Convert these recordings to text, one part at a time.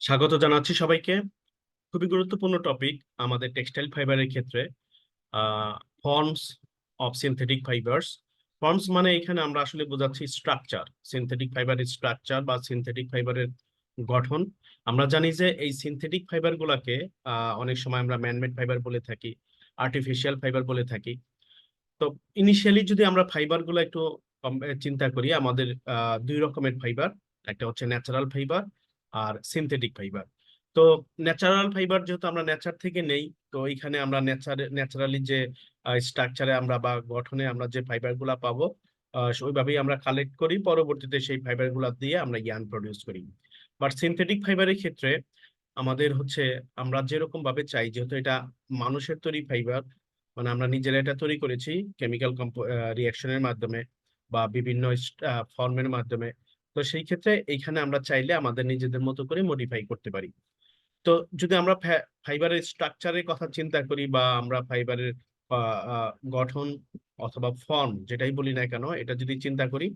স্বাগত জানাচ্ছি সবাইকে। খুবই গুরুত্বপূর্ণ টপিক আমাদের টেক্সটাইল ফাইবারের ক্ষেত্রে। Forms of synthetic fibres. Forms মানে এখানে আমরা আসলে বোঝাচ্ছি স্ট্রাকচার, সিনথেটিক ফাইবারের স্ট্রাকচার বা সিনথেটিক ফাইবারের গঠন। আমরা জানি যে এই সিনথেটিক ফাইবার গুলাকে অনেক সময় আমরা ম্যানমেড ফাইবার বলে থাকি, আর্টিফিশিয়াল ফাইবার বলে থাকি। তো ইনিশিয়ালি যদি আমরা ফাইবার গুলো একটু চিন্তা করি, আমাদের দুই রকমের ফাইবার। একটা হচ্ছে ন্যাচারাল ফাইবার আর সিনথেটিক ফাইবার। তো ন্যাচারাল ফাইবার যেহেতু আমরা নেচার থেকে নেই, তো এখানে আমরা ন্যাচারালি যে স্ট্রাকচারে আমরা বা গঠনে আমরা যে ফাইবার গুলা পাবো, ওইভাবেই আমরা কালেক্ট করি, পরবর্তীতে সেই ফাইবার গুলা দিয়ে আমরা ইয়ার্ন প্রডিউস করি। বাট সিনথেটিক ফাইবারের ক্ষেত্রে আমাদের হচ্ছে আমরা যেরকম ভাবে চাই, যেহেতু এটা মানুষের তৈরি ফাইবার, মানে আমরা নিজেরা এটা তৈরি করেছি কেমিক্যাল রিয়াকশনের মাধ্যমে বা বিভিন্ন ফর্মের মাধ্যমে। তো সেই ক্ষেত্রে এইখানে আমরা চাইলে আমাদের নিজেদের মতো করে মডিফাই করতে পারি। তো যদি আমরা ফাইবারের স্ট্রাকচারের কথা চিন্তা করি বা আমরা ফাইবারের গঠন অথবা ফর্ম যেটাই বলি না কেন, এটা যদি চিন্তা করি,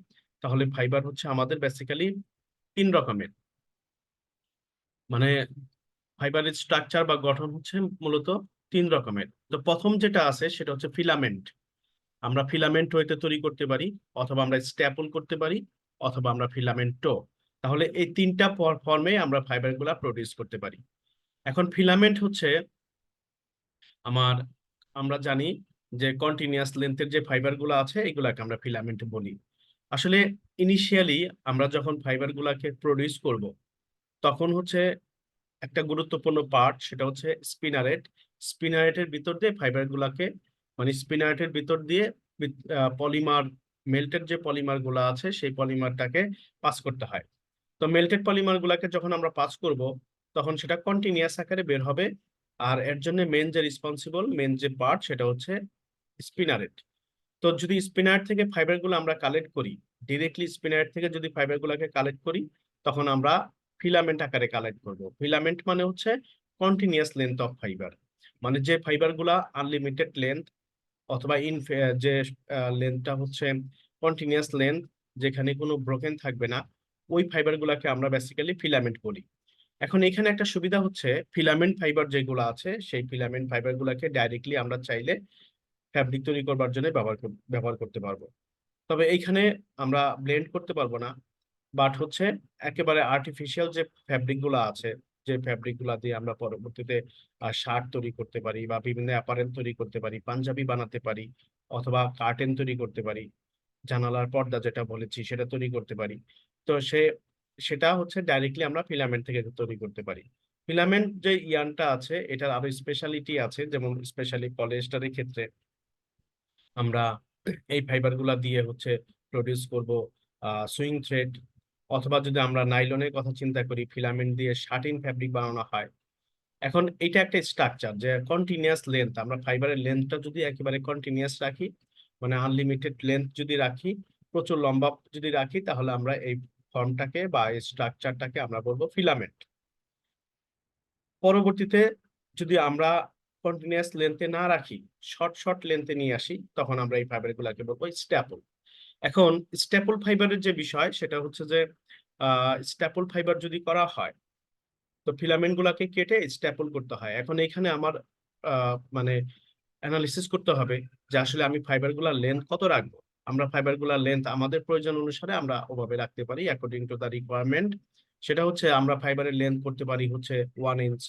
তাহলে ফাইবার হচ্ছে আমাদের বেসিক্যালি তিন রকমের। মানে ফাইবারের স্ট্রাকচার বা গঠন হচ্ছে মূলত তিন রকমের। তো প্রথম যেটা আছে সেটা হচ্ছে ফিলামেন্ট। আমরা ফিলামেন্ট হইতে তৈরি করতে পারি, অথবা আমরা স্ট্যাপল করতে পারি, অথবা আমরা ফিলামেন্টও। তাহলে এই তিনটা ফর্মে আমরা ফাইবার গুলা প্রডিউস করতে পারি। এখন ফিলামেন্ট হচ্ছে আমার, আমরা জানি যে কন্টিনিউয়াস লেন্থের যে ফাইবার গুলো আছে এগুলাকে আমরা ফিলামেন্ট বলি। আসলে ইনিশিয়ালি আমরা যখন ফাইবার গুলাকে প্রডিউস করব, তখন হচ্ছে একটা গুরুত্বপূর্ণ পার্ট, সেটা হচ্ছে স্পিনারেট। স্পিনারেটের ভিতর দিয়ে ফাইবার গুলাকে, মানে স্পিনারেটের ভিতর দিয়ে পলিমার, মেল্টেড যে পলিমার গুলা আছে সেই পলিমারটাকে পাস করতে হয়। তো মেল্টেড পলিমার গুলাকে যখন আমরা পাস করব, তখন সেটা কন্টিনিউয়াস আকারে বের হবে। আর এর জন্য মেন যে পার্ট সেটা হচ্ছে স্পিনারেট। তো যদি স্পিনার থেকে ফাইবার গুলো আমরা কালেক্ট করি, ডিরেক্টলি স্পিনার থেকে যদি ফাইবার গুলাকে কালেক্ট করি, তখন আমরা ফিলামেন্ট আকারে কালেক্ট করব। ফিলামেন্ট মানে হচ্ছে কন্টিনিউয়াস লেন্থ অফ ফাইবার, মানে যে ফাইবার গুলা আনলিমিটেড লেন্থ, অথবা যে লেন্থটা হচ্ছে কন্টিনিউয়াস লেন্থ, যেখানে কোনো ব্রোকেন থাকবে না, ওই ফাইবার গুলাকে আমরা বেসিক্যালি ফিলামেন্ট বলি। এখন এখানে একটা সুবিধা হচ্ছে, ফিলামেন্ট ফাইবার যেগুলো আছে সেই ফিলামেন্ট ফাইবার গুলাকে ডাইরেক্টলি আমরা চাইলে ফ্যাব্রিক তৈরি করবার জন্য ব্যবহার করতে পারবো। তবে এইখানে আমরা ব্লেন্ড করতে পারবো না। বাট হচ্ছে একেবারে আর্টিফিশিয়াল যে ফ্যাব্রিক গুলো আছে, যে ফ্যাব্রিক গুলা দিয়ে আমরা পরবর্তীতে শার্ট তৈরি করতে পারি বা বিভিন্ন অ্যাপারেল তৈরি করতে পারি, পাঞ্জাবি বানাতে পারি, অথবা কার্টেন তৈরি করতে পারি, জানালার পর্দা যেটা বলেছি সেটা তৈরি করতে পারি। তো সেটা হচ্ছে ডাইরেক্টলি আমরা ফিলামেন্ট থেকে তৈরি করতে পারি। ফিলামেন্ট যে ইয়ানটা আছে এটার আরো স্পেশালিটি আছে, যেমন স্পেশালি পলিয়েস্টারের ক্ষেত্রে আমরা এই ফাইবার গুলা দিয়ে হচ্ছে প্রডিউস করব সুইং থ্রেড, অথবা যদি আমরা নাইলনের কথা চিন্তা করি, ফিলামেন্ট দিয়ে শার্টিন ফ্যাব্রিক বানানো হয়। এখন এটা একটা স্ট্রাকচার যে কন্টিনিউয়াস লেন্থ, আমরা ফাইবারের লেন্থটা যদি একেবারে কন্টিনিউয়াস রাখি, মানে আনলিমিটেড লেন্থ যদি রাখি, প্রচুর লম্বা যদি রাখি, তাহলে আমরা এই ফর্মটাকে বা এই স্ট্রাকচারটাকে আমরা বলবো ফিলামেন্ট। পরবর্তীতে যদি আমরা কন্টিনিউয়াস লেন্থে না রাখি, শর্ট শর্ট লেন্থে নিয়ে আসি, তখন আমরা এই ফাইবার গুলাকে বলবো স্ট্যাপল। এখন স্ট্যাপল ফাইবারের যে বিষয় সেটা হচ্ছে যে স্ট্যাপল ফাইবার যদি করা হয়, তো ফিলামেন্ট গুলাকে কেটে স্ট্যাপল করতে হয়। এখন এখানে আমার মানে অ্যানালিসিস করতে হবে যে আসলে আমি ফাইবার গুলার লেন্থ কত রাখবো। আমরা ফাইবার গুলার লেন্থ আমাদের প্রয়োজন অনুসারে আমরা ওভাবে রাখতে পারি, অ্যাকর্ডিং টু দা রিকোয়ারমেন্ট। সেটা হচ্ছে আমরা ফাইবারের লেন্থ করতে পারি হচ্ছে 1 ইঞ্চ,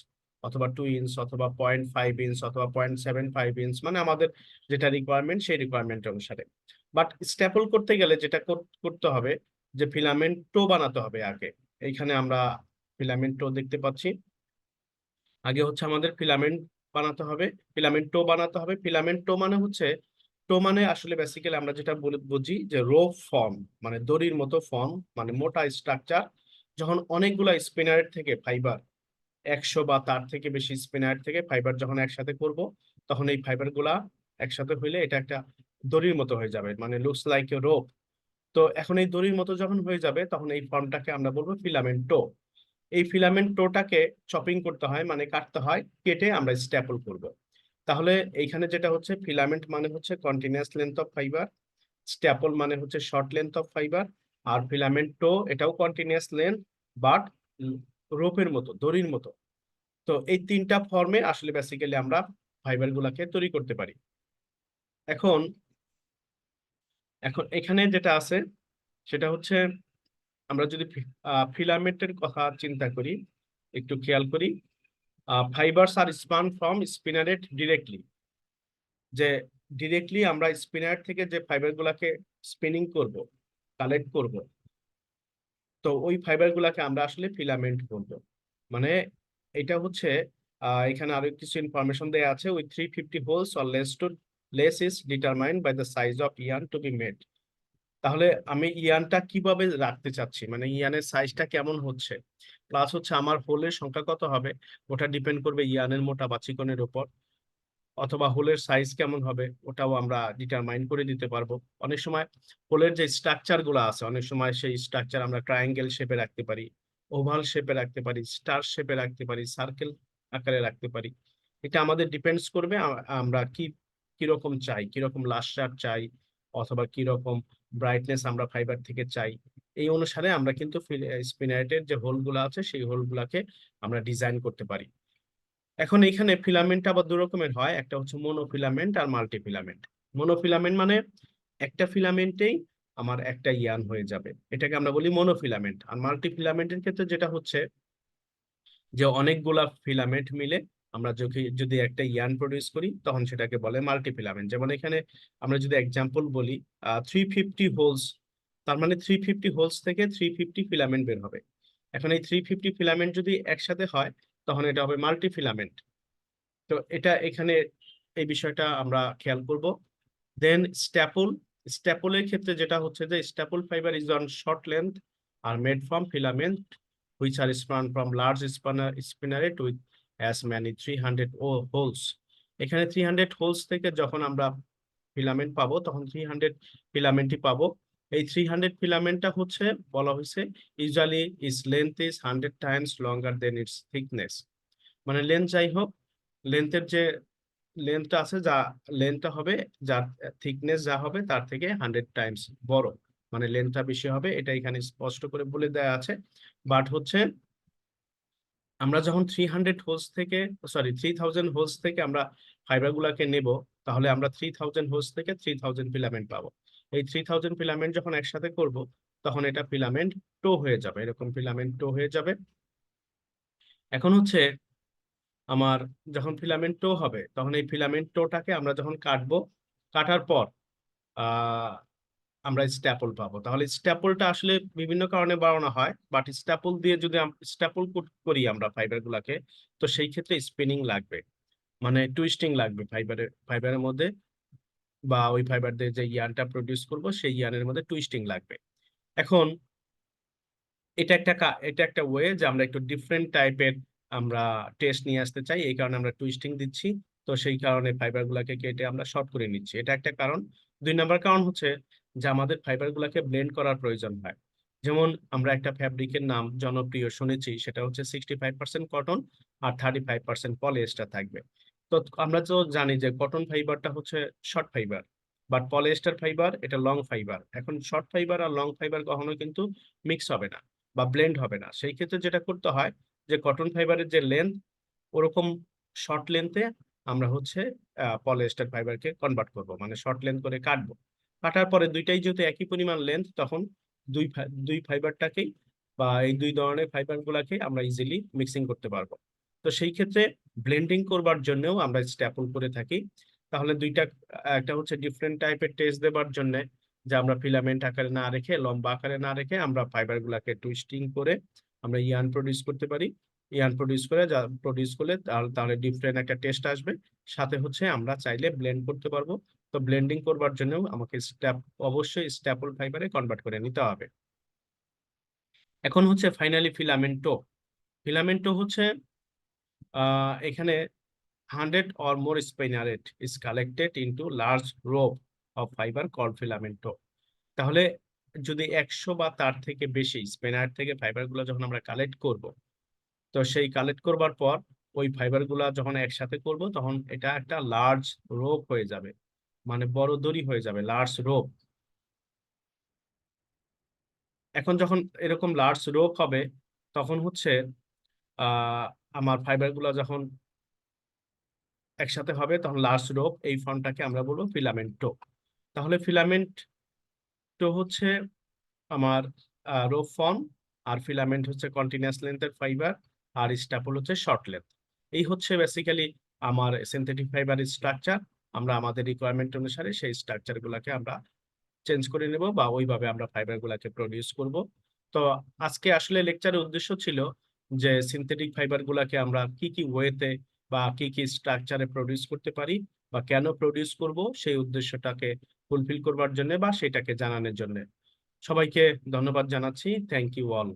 অথবা 2 ইঞ্চ, অথবা 0.5 ইঞ্চ, অথবা 0.75 ইঞ্চ, মানে আমাদের যেটা রিকোয়ারমেন্ট সেই রিকোয়ারমেন্ট অনুসারে। বাট স্ট্যাপল করতে গেলে যেটা করতে হবে, যে ফিলামেন্ট টো বানাতে হবে আগে। এইখানে আমরা ফিলামেন্ট টো দেখতে পাচ্ছি। আগে হচ্ছে আমাদের ফিলামেন্ট বানাতে হবে, ফিলামেন্ট টো বানাতে হবে। ফিলামেন্ট টো মানে হচ্ছে, টো মানে আসলে বেসিক্যালি আমরা যেটা বুঝি যে রোপ ফর্ম, মানে দড়ির মতো ফর্ম, মানে মোটা স্ট্রাকচার। যখন অনেকগুলা স্পিনারের থেকে ফাইবার, 100 বা তার থেকে বেশি স্পিনার থেকে ফাইবার যখন একসাথে করব, তখন এই ফাইবার গুলা একসাথে হইলে এটা একটা দড়ির মতো হয়ে যাবে, মানে লুকস লাইক এ রোপ। তো এখন এই দড়ির মতো যখন হয়ে যাবে, তখন এই ফর্মটাকে আমরা বলবো ফিলামেন্ট টো। এই ফিলামেন্ট টোটাকে চপিং করতে হয়, মানে কাটতে হয়, কেটে আমরা স্ট্যাপল করব। তাহলে এইখানে যেটা হচ্ছে, ফিলামেন্ট মানে হচ্ছে continuous length of fibre, staple মানে হচ্ছে শর্ট লেন্থ অফ ফাইবার, আর ফিলামেন্ট টো এটাও কন্টিনিউয়াস লেন্থ, বাট রোপের মতো, দড়ির মতো। তো এই ৩টা ফর্মে আসলে বেসিক্যালি আমরা ফাইবার গুলাকে তৈরি করতে পারি। এখন এখন এখানে যেটা আছে সেটা হচ্ছে আমরা যদি ফিলামেন্টের কথা চিন্তা করি, একটু খেয়াল করি, ফাইবারস আর স্পান ফ্রম স্পিনারেট ডিরেক্টলি, যে ডিরেক্টলি আমরা স্পিনার থেকে যে ফাইবার গুলাকে স্পিনিং করব, কালেক্ট করব, তো ওই ফাইবার গুলাকে আমরা আসলে ফিলামেন্ট বলবো। মানে এটা হচ্ছে এখানে আরো কিছু ইনফরমেশন দেয়া আছে, with 350 holes or less is determined by the size of yarn to be made. তাহলে আমি ইয়ানটা কিভাবে রাখতে চাচ্ছি, মানে ইয়ানের সাইজটা কেমন হচ্ছে, প্লাস হচ্ছে আমার হোলের সংখ্যা কত হবে, ওটা ডিপেন্ড করবে ইয়ানের মোটা বা চিকনের উপর, অথবা হোলের সাইজ কেমন হবে ওটাও আমরা ডিটারমাইন করে দিতে পারবো। অনেক সময় হোলের যে স্ট্রাকচার গুলো আছে, অনেক সময় সেই স্ট্রাকচার আমরা ট্রায়াঙ্গেল শেপে রাখতে পারি, ওভাল শেপে রাখতে পারি, স্টার শেপে রাখতে পারি, সার্কেল আকারে রাখতে পারি। এটা আমাদের ডিপেন্ডস করবে আমরা কিরকম চাই, কিরকম লাস্টার চাই, অথবা কিরকম ব্রাইটনেস আমরা ফাইবার থেকে চাই। এই অনুসারে আমরা কিন্তু স্পিনারেটের যে হোল গুলো আছে সেই হোল গুলাকে আমরা ডিজাইন করতে পারি। এখন এখানে ফিলামেন্ট আবার দু রকমের হয়, একটা হচ্ছে মোনোফিলামেন্ট আর মাল্টিফিলামেন্ট। মোনোফিলামেন্ট মানে একটা ফিলামেন্টেই আমার একটা ইয়ান হয়ে যাবে, এটাকে আমরা বলি মোনোফিলামেন্ট। আর মাল্টিফিলামেন্টের ক্ষেত্রে যেটা হচ্ছে যে অনেকগুলা ফিলামেন্ট মিলে আমরা যদি একটা ইয়ান প্রডিউস করি তখন সেটাকে বলে মাল্টিফিলামেন্ট। যেমন এখানে আমরা যদি এক্সাম্পল বলি 350 হোলস, তার মানে 350 হোলস থেকে 350 ফিলামেন্ট বের হবে। এখন এই 350 ফিলামেন্ট যদি একসাথে হয় তখন এটা হবে মাল্টিফিলামেন্ট। তো এটা এখানে এই বিষয়টা আমরা খেয়াল করব। দেন স্ট্যাপলের ক্ষেত্রে যেটা হচ্ছে যে staple fibre is on short length are made from filament which are spun from large spinneret with as many 300 holes। এখানে 300 হোলস থেকে যখন আমরা ফিলামেন্ট পাবো তখন 300 ফিলামেন্টই পাবো। এই 300 ফিলামেন্টটা হচ্ছে বলা হয়েছে usually is length is 100 times longer than its thickness. মানে লেন্থ যাই হোক, লেন্থের যে লেন্থটা আছে, যা লেন্থটা হবে, যার থিকনেস যা হবে তার থেকে 100 টাইমস বড়, মানে লেন্থটা বেশি হবে, এটা এখানে স্পষ্ট করে বলে দেয়া আছে। বাট হচ্ছে আমরা যখন 300 হোলস থেকে, সরি 3000 হোলস থেকে আমরা ফাইবার গুলাকে নেব, তাহলে আমরা 3000 হোলস থেকে 3000 ফিলামেন্ট পাবো। এই 3000 ফিলামেন্ট যখন একসাথে করব তখন এটা ফিলামেন্ট টো হয়ে যাবে, এরকম ফিলামেন্ট টো হয়ে যাবে। এখন হচ্ছে আমার যখন ফিলামেন্ট টো হবে তখন এই ফিলামেন্ট টোটাকে আমরা যখন কাটবো, কাটার পর আহ আমরা স্ট্যাপল পাবো। তাহলে স্ট্যাপলটা আসলে বিভিন্ন কারণে বানানো হয়, বাট স্ট্যাপল দিয়ে যদি স্ট্যাপল করি আমরা ফাইবার গুলাকে, তো সেই ক্ষেত্রে স্পিনিং লাগবে, মানে টুইস্টিং লাগবে ফাইবারের মধ্যে, বা ওই ফাইবার দিয়ে যে ইয়ানটা প্রডিউস করব সেই ইয়ানের মধ্যে টুইস্টিং লাগবে। এখন এটা একটা ওয়ে যে আমরা একটু ডিফারেন্ট টাইপের আমরা টেস্ট নিয়ে আসতে চাই, এই কারণে আমরা টুইস্টিং দিচ্ছি। তো সেই কারণে ফাইবার গুলাকে কেটে আমরা শর্ট করে নিচ্ছি, এটা একটা কারণ। 2 নম্বর কারণ হচ্ছে যে আমাদের ফাইবার গুলাকে ব্লেন্ড করার প্রয়োজন হয়। যেমন আমরা একটা ফ্যাব্রিকের নাম জনপ্রিয় শুনেছি, সেটা হচ্ছে 65% কটন আর 35% পলিয়েস্টার থাকবে। তো আমরা তো জানি যে কটন ফাইবারটা হচ্ছে short fibre, but polyester fibre এটা লং ফাইবার। এখন শর্ট ফাইবার আর লং ফাইবার কখনো কিন্তু মিক্স হবে না বা ব্লেন্ড হবে না। সেই ক্ষেত্রে যেটা করতে হয় যে কটন ফাইবারের যে লেন্থ, ওরকম শর্ট লেন্থে আমরা হচ্ছে পলিয়েস্টার ফাইবারকে কনভার্ট করব, মানে শর্ট লেন্থ করে কাটবো। কাটার পরে দুইটাই যেহেতু একই পরিমাণ লেন্থ, তখন দুই ফাইবারটাকেই বা এই দুই ধরনের ফাইবার গুলাকে আমরা ইজিলি মিক্সিং করতে পারবো। তো সেই ক্ষেত্রে ব্লেন্ডিং করবার জন্যও আমরা স্ট্যাপল করে থাকি। তাহলে দুইটা, একটা হচ্ছে ডিফারেন্ট টাইপের টেস্ট দেবার জন্য, যে আমরা ফিলামেন্ট আকারে না রেখে, লম্বা আকারে না রেখে আমরা ফাইবার গুলাকে টুইস্টিং করে আমরা ইয়ান প্রডিউস করতে পারি। ইয়ান প্রডিউস করে যা প্রডিউস করলে তাহলে ডিফারেন্ট একটা টেস্ট আসবে। সাথে হচ্ছে আমরা চাইলে ব্লেন্ড করতে পারবো। তো ব্লেন্ডিং করবার জন্য আমাকে অবশ্যই স্ট্যাপল ফাইবারে কনভার্ট করে নিতে হবে। এখন হচ্ছে ফাইনালি ফিলামেন্টো। ফিলামেন্টো হচ্ছে এখানে 100 or more spinneret is collected into large rope of fiber called filamento। তাহলে যদি 100 বা তার থেকে বেশি স্পিনার থেকে ফাইবার গুলো যখন আমরা কালেক্ট করব, তো সেই কালেক্ট করবার পর ওই ফাইবার গুলা যখন একসাথে করব তখন এটা একটা লার্জ রোপ হয়ে যাবে, মানে বড় দড়ি হয়ে যাবে, লার্জ রোপ। এখন যখন এরকম লার্জ রোপ হবে তখন হচ্ছে আহ আমার ফাইবার গুলো যখন একসাথে হবে তখন লাস্ট রোপ এই ফর্মটাকে আমরা বলবো ফিলামেন্ট টো। তাহলে ফিলামেন্ট টো হচ্ছে আমার রোপ ফর্ম, আর ফিলামেন্ট হচ্ছে কন্টিনিউয়াস লেন্থের ফাইবার, আর স্ট্যাপল হচ্ছে শর্ট লেন্থ। এই হচ্ছে বেসিক্যালি আমার সিনথেটিক ফাইবারের স্ট্রাকচার। আমরা আমাদের রিকোয়ারমেন্ট অনুসারে সেই স্ট্রাকচার গুলাকে আমরা চেঞ্জ করে নেব বা ওইভাবে আমরা ফাইবার গুলাকে প্রডিউস করব। তো আজকে আসলে লেকচারের উদ্দেশ্য ছিল যে সিনথেটিক ফাইবার গুলাকে আমরা কি কি ওয়েতে বা কি কি স্ট্রাকচারে প্রডিউস করতে পারি বা কেন প্রডিউস করব, সেই উদ্দেশ্যটাকে ফুলফিল করবার জন্য বা সেটাকে জানানোর জন্য। সবাইকে ধন্যবাদ জানাচ্ছি। Thank you all.